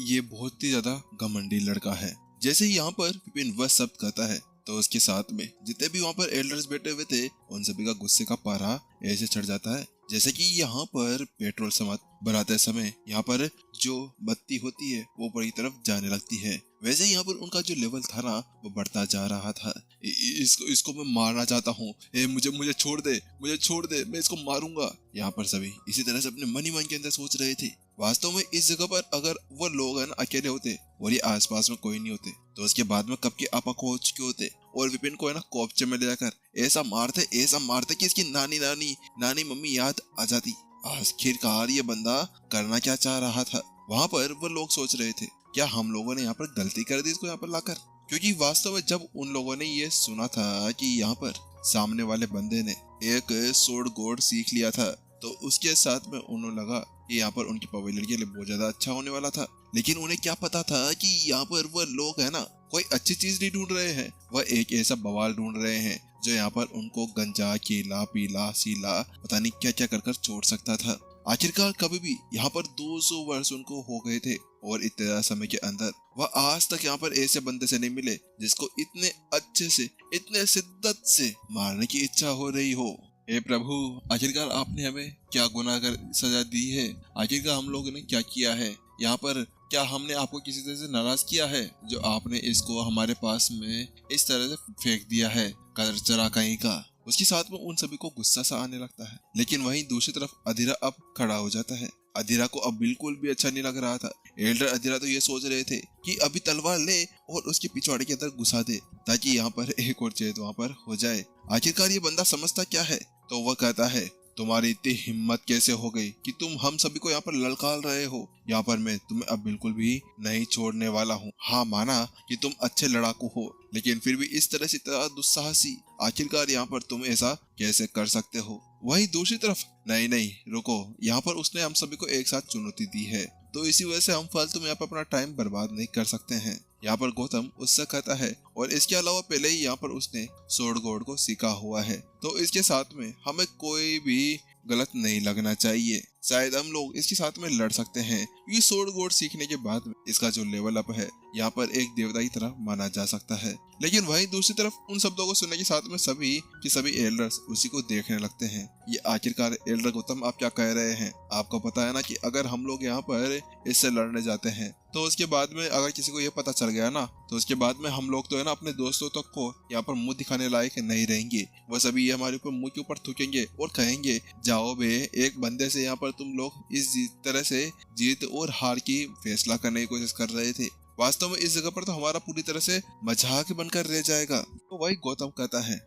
ये बहुत ही ज्यादा घमंडी लड़का है। जैसे ही यहाँ पर विपिन वह शब्द कहता है तो उसके साथ में जितने भी वहाँ पर एल्डर्स बैठे हुए थे उन सभी का गुस्से का पारा ऐसे चढ़ जाता है। जैसे कि यहाँ पर पेट्रोल भराते समय यहाँ पर जो बत्ती होती है वो ऊपर की तरफ जाने लगती है, वैसे यहाँ पर उनका जो लेवल था ना वो बढ़ता जा रहा था। इसको मैं मारना चाहता हूँ, मुझे मुझे छोड़ दे, मुझे छोड़ दे, मैं इसको मारूंगा। यहाँ पर सभी इसी तरह से अपने मन ही मन के अंदर सोच रहे थे। वास्तव में इस जगह पर अगर वो लोग है ना अकेले होते और ये आसपास में कोई नहीं होते तो उसके बाद में कब के आपा हो चुके होते और विपिन को है ना कोपचे में ले जाकर ऐसा मारते कि इसकी नानी मम्मी याद आ जाती। आखिरकार ये बंदा करना क्या चाह रहा था। वहाँ पर वो लोग सोच रहे थे क्या हम लोगों ने यहाँ पर गलती कर दी इसको यहाँ पर लाकर, क्योंकि वास्तव में जब उन लोगों ने ये सुना था कि यहाँ पर सामने वाले बंदे ने एक सोड गोड सीख लिया था तो उसके साथ में उन्होंने लगा कि यहाँ पर उनकी पवेलियन के लिए बहुत ज्यादा अच्छा होने वाला था। लेकिन उन्हें क्या पता था कि यहाँ पर वह लोग है ना कोई अच्छी चीज नहीं ढूंढ रहे हैं, वह एक ऐसा बवाल ढूंढ रहे हैं जो यहाँ पर उनको गंजा केला पीला सीला पता नहीं क्या क्या कर छोड़ सकता था। आखिरकार कभी भी यहाँ पर 200 वर्ष उनको हो गए थे और इतना समय के अंदर वह आज तक यहाँ पर ऐसे बंदे से नहीं मिले जिसको इतने अच्छे से इतने शिद्दत से मारने की इच्छा हो रही हो। हे प्रभु, आखिरकार आपने हमें क्या गुनाह कर सजा दी है? आखिरकार हम लोगों ने क्या किया है यहाँ पर? क्या हमने आपको किसी तरह से नाराज किया है जो आपने इसको हमारे पास में इस तरह से फेंक दिया है? कचरा कहीं का। उसके साथ में उन सभी को गुस्सा सा आने लगता है। लेकिन वहीं दूसरी तरफ अधीरा अब खड़ा हो जाता है। अधीरा को अब बिल्कुल भी अच्छा नहीं लग रहा था। एल्डर अधीरा तो ये सोच रहे थे कि अभी तलवार ले और उसके पिछवाड़े के अंदर घुसा दे ताकि यहाँ पर एक और चेत वहाँ पर हो जाए। आखिरकार ये बंदा समझता क्या है? तो वह कहता है तुम्हारी इतनी हिम्मत कैसे हो गई कि तुम हम सभी को यहाँ पर ललकार रहे हो? यहाँ पर मैं तुम्हें अब बिल्कुल भी नहीं छोड़ने वाला हूँ। हाँ माना कि तुम अच्छे लड़ाकू हो लेकिन फिर भी इस तरह से इतना दुस्साहसी, आखिरकार यहाँ पर तुम ऐसा कैसे कर सकते हो? वहीं दूसरी तरफ नहीं रुको, यहाँ पर उसने हम सभी को एक साथ चुनौती दी है तो इसी वजह से हम फालतू में यहाँ पर अपना टाइम बर्बाद नहीं कर सकते हैं। यहाँ पर गौतम उससे कहता है और इसके अलावा पहले ही यहाँ पर उसने सोड गोड को सीखा हुआ है तो इसके साथ में हमें कोई भी गलत नहीं लगना चाहिए। शायद हम लोग इसके साथ में लड़ सकते हैं। ये सोड गोड सीखने के बाद में इसका जो लेवल अप है यहाँ पर एक देवता की तरह माना जा सकता है। लेकिन वहीं दूसरी तरफ उन शब्दों को सुनने के साथ में सभी एल्डर्स उसी को देखने लगते हैं। ये आखिरकार एल्डर गौतम आप क्या कह रहे हैं? आपको पता है ना कि अगर हम लोग यहाँ पर इससे लड़ने जाते हैं तो उसके बाद में अगर किसी को ये पता चल गया ना तो उसके बाद में हम लोग तो है ना अपने दोस्तों तक को यहाँ पर मुंह दिखाने लायक नहीं रहेंगे। वह सभी हमारे ऊपर मुंह के ऊपर थूकेंगे और कहेंगे जाओ बे, एक बंदे से यहाँ पर तुम लोग इस तरह से जीत और हार की फैसला करने की कोशिश कर रहे थे। वास्तव में इस जगह पर तो हमारा पूरी तरह से मजाक बनकर रह जाएगा। तो वही गौतम कहता है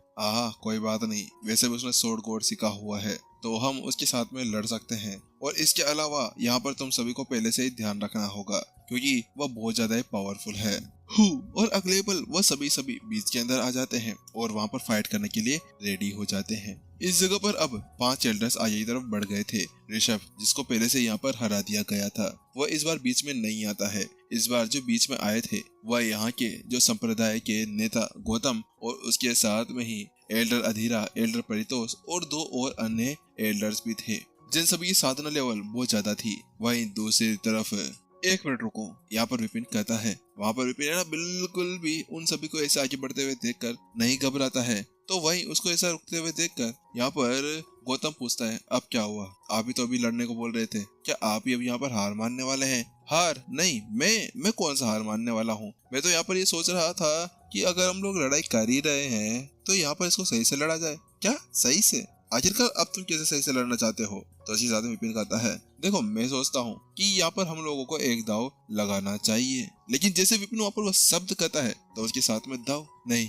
कोई बात नहीं, वैसे भी उसने सोड गोड सीखा हुआ है तो हम उसके साथ में लड़ सकते हैं। और इसके अलावा यहाँ पर तुम सभी को पहले से ही ध्यान रखना होगा क्योंकि वह बहुत ज्यादा पावरफुल है। और अगले पल वह सभी बीच के अंदर आ जाते हैं और वहाँ पर फाइट करने के लिए रेडी हो जाते हैं। इस जगह पर अब 5 एल्डर्स आगे की तरफ बढ़ गए थे। ऋषभ जिसको पहले से यहाँ पर हरा दिया गया था वह इस बार बीच में नहीं आता है। इस बार जो बीच में आए थे वह यहाँ के जो संप्रदाय के नेता गौतम और उसके साथ में ही एल्डर अधीरा, एल्डर परितोष और 2 और अन्य एल्डर्स भी थे जिन सभी की साधना लेवल बहुत ज्यादा थी। वहीं दूसरी तरफ 1 मिनट रुको, यहाँ पर विपिन कहता है। वहाँ पर विपिन है ना बिल्कुल भी उन सभी को ऐसे आगे बढ़ते हुए देखकर नहीं घबराता है। तो वहीं उसको ऐसा रुकते हुए देखकर यहाँ पर गौतम पूछता है अब क्या हुआ? आप ही तो अभी लड़ने को बोल रहे थे, क्या आप ही अब यहाँ पर हार मानने वाले हैं? हार नहीं, मैं कौन सा हार मानने वाला हूँ? मैं तो यहाँ पर ये सोच रहा था कि अगर हम लोग लड़ाई कर ही रहे हैं तो यहाँ पर इसको सही से लड़ा जाए। क्या सही से? आखिरकार अब तुम कैसे सही से लड़ना चाहते हो? तो इसी साथ विपिन कहता है देखो मैं सोचता हूँ कि यहाँ पर हम लोगों को एक दाव लगाना चाहिए। लेकिन जैसे विपिन वहाँ पर वह शब्द कहता है तो उसके साथ में दाव नहीं,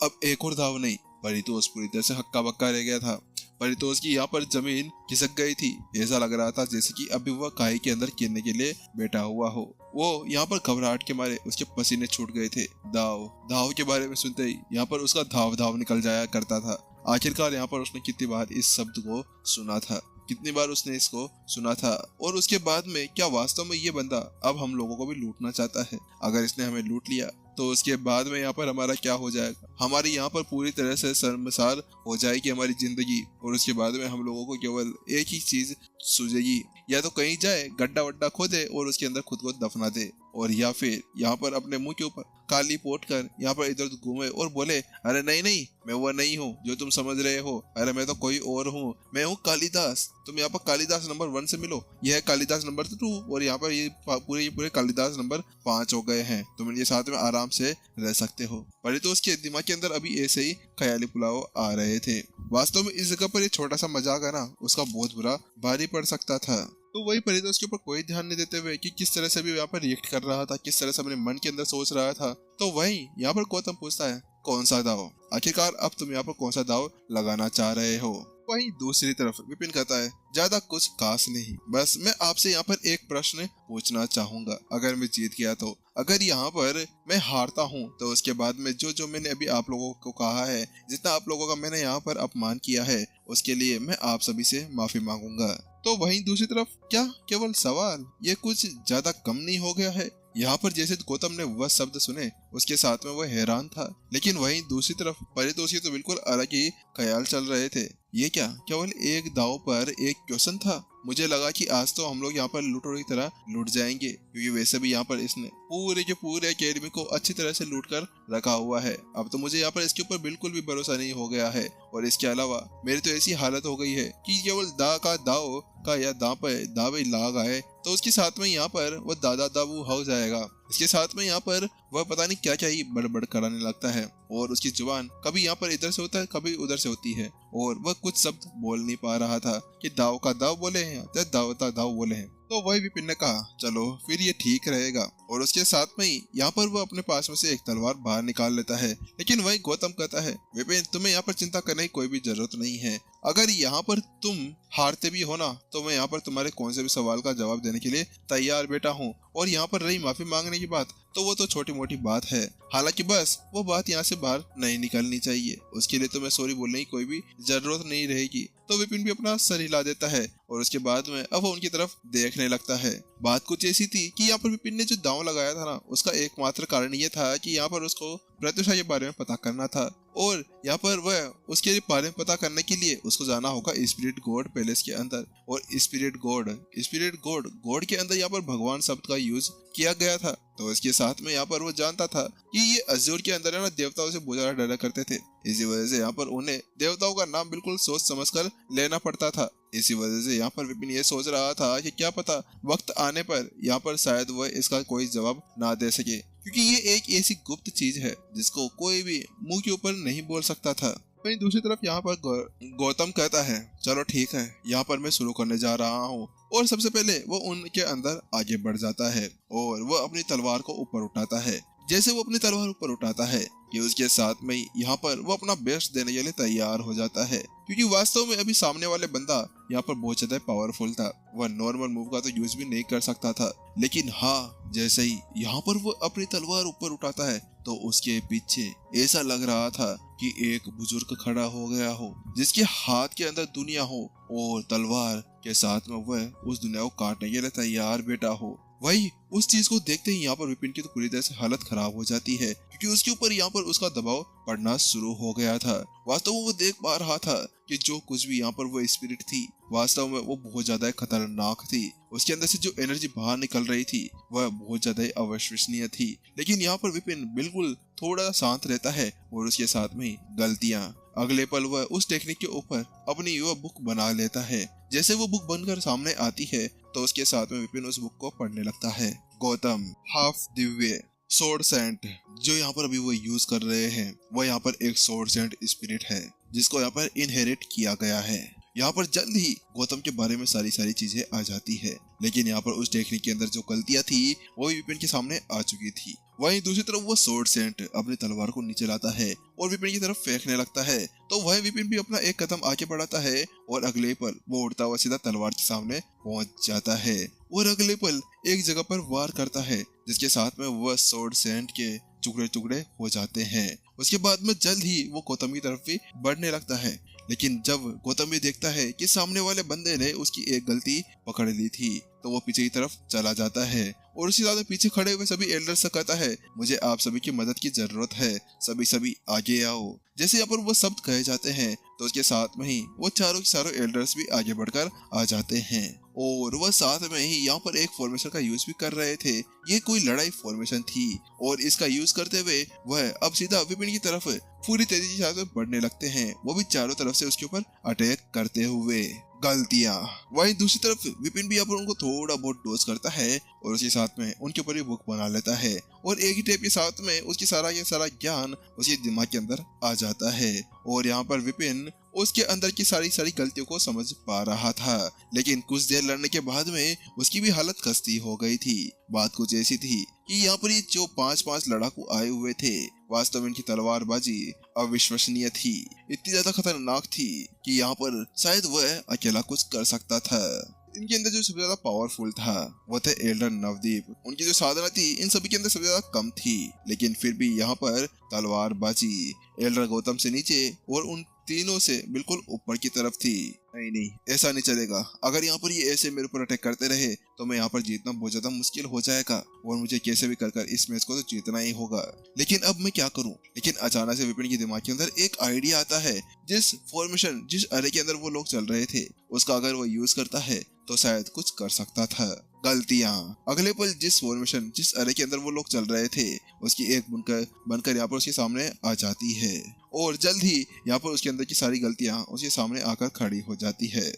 अब एक और दाव नहीं। परितोष पूरी तरह से हक्का बक्का रह गया था। परितोष की यहाँ पर जमीन खिसक गई थी। ऐसा लग रहा था जैसे कि अभी वह काई के अंदर गिरने के लिए बैठा हुआ हो। वो यहाँ पर घबराहट के मारे उसके पसीने छूट गए थे। दाव के बारे में सुनते ही यहाँ पर उसका धाव निकल जाया करता था। आखिरकार यहाँ पर उसने कितनी बार इस शब्द को सुना था, कितनी बार उसने इसको सुना था। और उसके बाद में क्या वास्तव में ये बंदा अब हम लोगों को भी लूटना चाहता है? अगर इसने हमें लूट लिया तो उसके बाद में यहाँ पर हमारा क्या हो जाएगा? हमारी यहाँ पर पूरी तरह से शर्मसार हो जाएगी हमारी जिंदगी, और उसके बाद में हम लोगों को केवल एक ही चीज सूझेगी, या तो कहीं जाए गड्ढा वड्ढा खोदे और उसके अंदर खुद को दफना दे, और या फिर यहाँ पर अपने मुंह के ऊपर काली पोत कर यहाँ पर इधर उधर घूमे और बोले अरे नहीं नहीं मैं वो नहीं हूँ जो तुम समझ रहे हो, अरे मैं तो कोई और हूँ, मैं हूँ कालिदास, तुम यहाँ पर कालिदास नंबर 1 से मिलो, यह है कालिदास नंबर 2 और यहाँ पर ये पूरे कालिदास नंबर 5 हो गए हैं, तुम इनके साथ में आराम से रह सकते हो। पर तो उसके दिमाग के अंदर अभी ऐसे ही ख्याली पुलाव आ रहे थे। वास्तव में इस जगह पर ये छोटा सा मजाक है ना, उसका बहुत बुरा भारी पड़ सकता था। तो वही परितो उसके ऊपर कोई ध्यान नहीं देते हुए कि किस तरह से भी यहाँ पर रिएक्ट कर रहा था, किस तरह से अपने मन के अंदर सोच रहा था। तो वही यहाँ पर गौतम पूछता है कौन सा दाव, आखिरकार अब तुम यहाँ पर कौन सा दाव लगाना चाह रहे हो। वहीं दूसरी तरफ विपिन कहता है ज्यादा कुछ खास नहीं, बस मैं आपसे यहाँ पर एक प्रश्न पूछना चाहूंगा, अगर मैं जीत गया तो, अगर यहाँ पर मैं हारता हूँ तो उसके बाद में जो जो मैंने अभी आप लोगों को कहा है, जितना आप लोगों का मैंने यहाँ पर अपमान किया है, उसके लिए मैं आप सभी से माफी मांगूंगा। तो वहीं दूसरी तरफ क्या केवल सवाल ये कुछ ज्यादा कम नहीं हो गया है। यहाँ पर जैसे गौतम ने वह शब्द सुने उसके साथ में वह हैरान था, लेकिन वहीं दूसरी तरफ परितोष के तो बिल्कुल अलग ही ख्याल चल रहे थे। ये क्या केवल एक दाव पर एक क्वेश्चन था? मुझे लगा कि आज तो हम लोग यहाँ पर लूटों की तरह लूट जाएंगे, क्योंकि वैसे भी यहाँ पर इसने पूरे के पूरे अकेडमी को अच्छी तरह से लूट कर रखा हुआ है। अब तो मुझे यहाँ पर इसके ऊपर बिल्कुल भी भरोसा नहीं हो गया है, और इसके अलावा मेरी तो ऐसी हालत हो गई है कि केवल दा का दाव का या दावे लाग आए तो उसके साथ में यहाँ पर वह दादा दाबू हो जाएगा। इसके साथ में यहाँ पर वह पता नहीं क्या क्या ही बड़बड़ कराने लगता है, और उसकी जुबान कभी यहाँ पर इधर से होता है कभी उधर से होती है, और वह कुछ शब्द बोल नहीं पा रहा था कि दाव का दाव बोले हैं या दाव का दाव बोले हैं। तो वही विपिन ने कहा चलो फिर ये ठीक रहेगा, और उसके साथ में ही यहाँ पर वो अपने पास में से एक तलवार बाहर निकाल लेता है। लेकिन वही गौतम कहता है विपिन तुम्हें यहाँ पर चिंता करने की कोई भी जरूरत नहीं है, अगर यहाँ पर तुम हारते भी हो ना तो मैं यहाँ पर तुम्हारे कौन से भी सवाल का जवाब देने के लिए तैयार बैठा हूँ। और यहाँ पर रही माफी मांगने की बात, तो वो तो छोटी मोटी बात है, हालांकि बस वो बात यहाँ से बाहर नहीं निकलनी चाहिए, उसके लिए तो मैं सॉरी बोलने की कोई भी जरूरत नहीं रहेगी। तो विपिन भी अपना सर हिला देता है और उसके बाद में अब वो उनकी तरफ देखने लगता है। बात कुछ ऐसी थी कि यहाँ पर विपिन ने जो दांव लगाया था ना, उसका एकमात्र कारण ये था कि यहाँ पर उसको प्रत्युषा के बारे में पता करना था, और यहाँ पर वह उसके बारे में पता करने के लिए उसको जाना होगा स्पिरिट गॉड पैलेस के अंदर। और स्पिरिट गॉड के अंदर यहाँ पर भगवान शब्द का यूज किया गया था। तो इसके साथ में यहाँ पर वो जानता था कि ये अजूर के अंदर है ना देवताओं से बहुत ज्यादा डरा करते थे, इसी वजह से यहाँ पर उन्हें देवताओं का नाम बिल्कुल सोच समझकर लेना पड़ता था। इसी वजह से यहाँ पर विपिन ये सोच रहा था कि क्या पता वक्त आने पर यहाँ पर शायद वह इसका कोई जवाब ना दे सके, क्योंकि ये एक ऐसी गुप्त चीज है जिसको कोई भी मुंह के ऊपर नहीं बोल सकता था। वहीं दूसरी तरफ यहाँ पर गौतम कहता है चलो ठीक है, यहाँ पर मैं शुरू करने जा रहा हूँ, और सबसे पहले वो उनके अंदर आगे बढ़ जाता है और वो अपनी तलवार को ऊपर उठाता है। जैसे वो अपनी तलवार ऊपर उठाता है कि उसके साथ में यहाँ पर वो अपना बेस्ट देने के लिए तैयार हो जाता है, क्योंकि वास्तव में अभी सामने वाले बंदा यहाँ पर बहुत ज्यादा पावरफुल था, वह नॉर्मल मूव का तो यूज भी नहीं कर सकता था। लेकिन हाँ, जैसे ही यहाँ पर वो अपनी तलवार ऊपर उठाता है तो उसके पीछे ऐसा लग रहा था कि एक बुजुर्ग खड़ा हो गया हो, जिसके हाथ के अंदर दुनिया हो और तलवार के साथ में वह उस दुनिया को काटने के लिए तैयार बैठा हो। वही उस चीज को देखते ही यहाँ पर विपिन की तो पूरी तरह से हालत खराब हो जाती है, क्योंकि उसके ऊपर यहाँ पर उसका दबाव पड़ना शुरू हो गया था। वास्तव में वो देख पा रहा था कि जो कुछ भी यहाँ पर वो स्पिरिट थी वास्तव में वो बहुत ज्यादा खतरनाक थी। उसके अंदर से जो एनर्जी बाहर निकल रही थी वह बहुत ज्यादा अविश्वसनीय थी। लेकिन यहाँ पर विपिन बिल्कुल थोड़ा शांत रहता है और उसके साथ में गलतियां। अगले पल वह उस टेक्निक के ऊपर अपनी वह बुक बना लेता है। जैसे वो बुक बनकर सामने आती है तो उसके साथ में विपिन उस बुक को पढ़ने लगता है। Gautam half Divya sword Saint जो यहाँ पर अभी वो यूज कर रहे हैं वह यहाँ पर एक सोर्ड सेंट स्पिरिट है जिसको यहाँ पर इनहेरिट किया गया है। यहाँ पर जल्द ही गौतम के बारे में सारी चीजें आ जाती है, लेकिन यहाँ पर उस टेक्निक के अंदर जो गलतियां थी वो विपिन के सामने आ चुकी थी। वहीं दूसरी तरफ वो सोर्ड सेंट अपनी तलवार को नीचे लाता है और विपिन की तरफ फेंकने लगता है, तो वह विपिन भी अपना एक कदम आगे बढ़ाता है और अगले पल वो उड़ता हुआ सीधा तलवार के सामने पहुंच जाता है और अगले पल एक जगह पर वार करता है, जिसके साथ में वह सोर्ड सेंट के टुकड़े टुकड़े हो जाते हैं। उसके बाद में जल्द ही वो गौतम की तरफ भी बढ़ने लगता है, लेकिन जब गौतम भी देखता है कि सामने वाले बंदे ने उसकी एक गलती पकड़ ली थी तो वो पीछे की तरफ चला जाता है और उसी साथ में पीछे खड़े हुए सभी एल्डर्स से कहता है, मुझे आप सभी की मदद की जरूरत है, सभी सभी आगे आओ। जैसे यहाँ पर वो शब्द कहे जाते हैं तो उसके साथ में ही वो चारों के चारों एल्डर्स भी आगे बढ़कर आ जाते हैं और वह साथ में ही यहाँ पर एक फॉर्मेशन का यूज भी कर रहे थे। ये कोई लड़ाई फॉर्मेशन थी और इसका यूज करते हुए वह अब सीधा विपिन की तरफ पूरी तेजी के साथ बढ़ने लगते हैं, वो भी चारों तरफ से उसके ऊपर अटैक करते हुए। गलतियां। वहीं दूसरी तरफ विपिन भी यहाँ पर उनको थोड़ा बहुत डोज करता है और उसके साथ में उनके ऊपर ही बुक बना लेता है और एक ही टेप के साथ में उसकी सारा ज्ञान उसके दिमाग के अंदर आ जाता है और यहाँ पर विपिन उसके अंदर की सारी गलतियों को समझ पा रहा था। लेकिन कुछ देर लड़ने के बाद में उसकी भी हालत खस्ती हो गई थी। बात कुछ ऐसी थी कि यहाँ पर ये जो 5-5 लड़ाकू आए हुए थे, वास्तव में इनकी तलवारबाजी अविश्वसनीय थी, इतनी ज्यादा खतरनाक थी कि यहाँ पर शायद वह अकेला कुछ कर सकता था। इनके अंदर जो सबसे ज्यादा पावरफुल था वो थे एल्डर नवदीप। उनकी जो साधना थी इन सभी के अंदर सबसे ज्यादा कम थी, लेकिन फिर भी यहाँ पर तलवारबाजी एल्डर गौतम से नीचे और उन तीनों से बिल्कुल ऊपर की तरफ थी। नहीं, ऐसा नहीं चलेगा। अगर यहाँ पर ये ऐसे मेरे ऊपर अटैक करते रहे तो मैं यहाँ पर जीतना बहुत ज्यादा मुश्किल हो जाएगा और मुझे कैसे भी कर इस मैच को तो जीतना ही होगा। लेकिन अब मैं क्या करूँ? लेकिन अचानक से विपिन के दिमाग के अंदर एक आइडिया आता है। जिस फॉर्मेशन जिस अरे के अंदर वो लोग चल रहे थे उसका अगर वो यूज करता है तो शायद कुछ कर सकता था। गलतियां। अगले पल जिस फॉर्मेशन जिस अरे के अंदर वो लोग चल रहे थे उसकी एक बनकर यहाँ पर उसके सामने आ जाती है और जल्द ही यहाँ पर उसके अंदर की सारी गलतियां उसके सामने आकर खड़ी हो जाती है।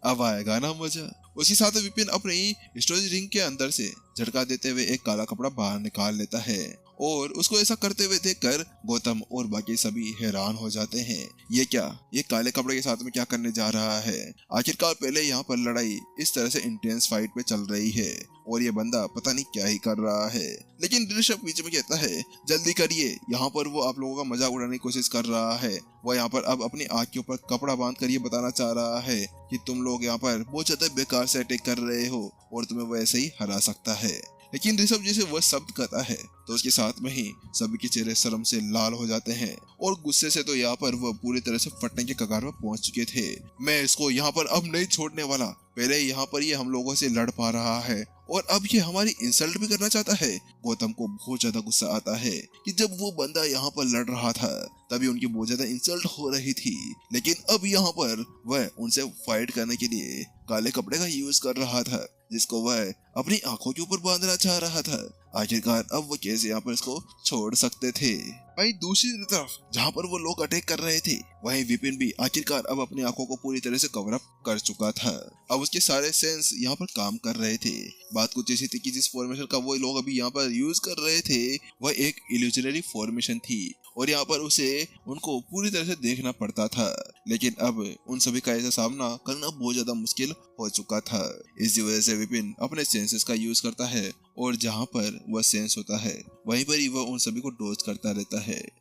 अब आएगा ना मजा। उसी साथ विपिन अपनी स्टोरेज रिंग के अंदर से झटका देते हुए एक काला कपड़ा बाहर निकाल लेता है और उसको ऐसा करते हुए देखकर गौतम और बाकी सभी हैरान हो जाते हैं। ये क्या? ये काले कपड़े के साथ में क्या करने जा रहा है? आखिरकार पहले यहाँ पर लड़ाई इस तरह से इंटेंस फाइट पे चल रही है और ये बंदा पता नहीं क्या ही कर रहा है। लेकिन ऋषभ बीच में कहता है, जल्दी करिए, यहाँ पर वो आप लोगों का मजाक उड़ाने की कोशिश कर रहा है। वो यहाँ पर अब अपनी आँख के ऊपर कपड़ा बांध कर ये बताना चाह रहा है कि तुम लोग यहाँ पर बहुत ज्यादा बेकार से अटैक कर रहे हो और तुम्हें वो ऐसे ही हरा सकता है। लेकिन ऋषभ जैसे वह शब्द कहता है तो उसके साथ में ही सभी के चेहरे शर्म से लाल हो जाते हैं और गुस्से से तो यहाँ पर वह पूरी तरह से फटने के कगार पर पहुंच चुके थे। मैं इसको यहाँ पर अब नहीं छोड़ने वाला। पहले यहाँ पर ये हम लोगों से लड़ पा रहा है और अब ये हमारी इंसल्ट भी करना चाहता है। गौतम को बहुत ज्यादा गुस्सा आता है कि जब वो बंदा यहाँ पर लड़ रहा था तभी उनकी बहुत ज्यादा इंसल्ट हो रही थी, लेकिन अब यहाँ पर वह उनसे फाइट करने के लिए काले कपड़े का यूज कर रहा था जिसको वह अपनी आंखों के ऊपर बांधना चाह रहा था। आखिरकार अब वो कैसे यहाँ पर इसको छोड़ सकते थे? वहीं दूसरी तरफ जहाँ पर वो लोग अटैक कर रहे थे वहीं विपिन भी आखिरकार अब अपनी आंखों को पूरी तरह से कवर अप कर चुका था। अब उसके सारे सेंस यहाँ पर काम कर रहे थे। बात कुछ ऐसी थी कि जिस फॉर्मेशन का वो लोग अभी यहाँ पर यूज कर रहे थे वह एक इल्यूजनरी फॉर्मेशन थी और यहाँ पर उसे उनको पूरी तरह से देखना पड़ता था। लेकिन अब उन सभी का ऐसा सामना करना बहुत ज्यादा मुश्किल हो चुका था। इसी वजह से विपिन अपने सेंसेस का यूज करता है और जहाँ पर वह सेंस होता है वहीं पर ही वह उन सभी को डोज करता रहता है।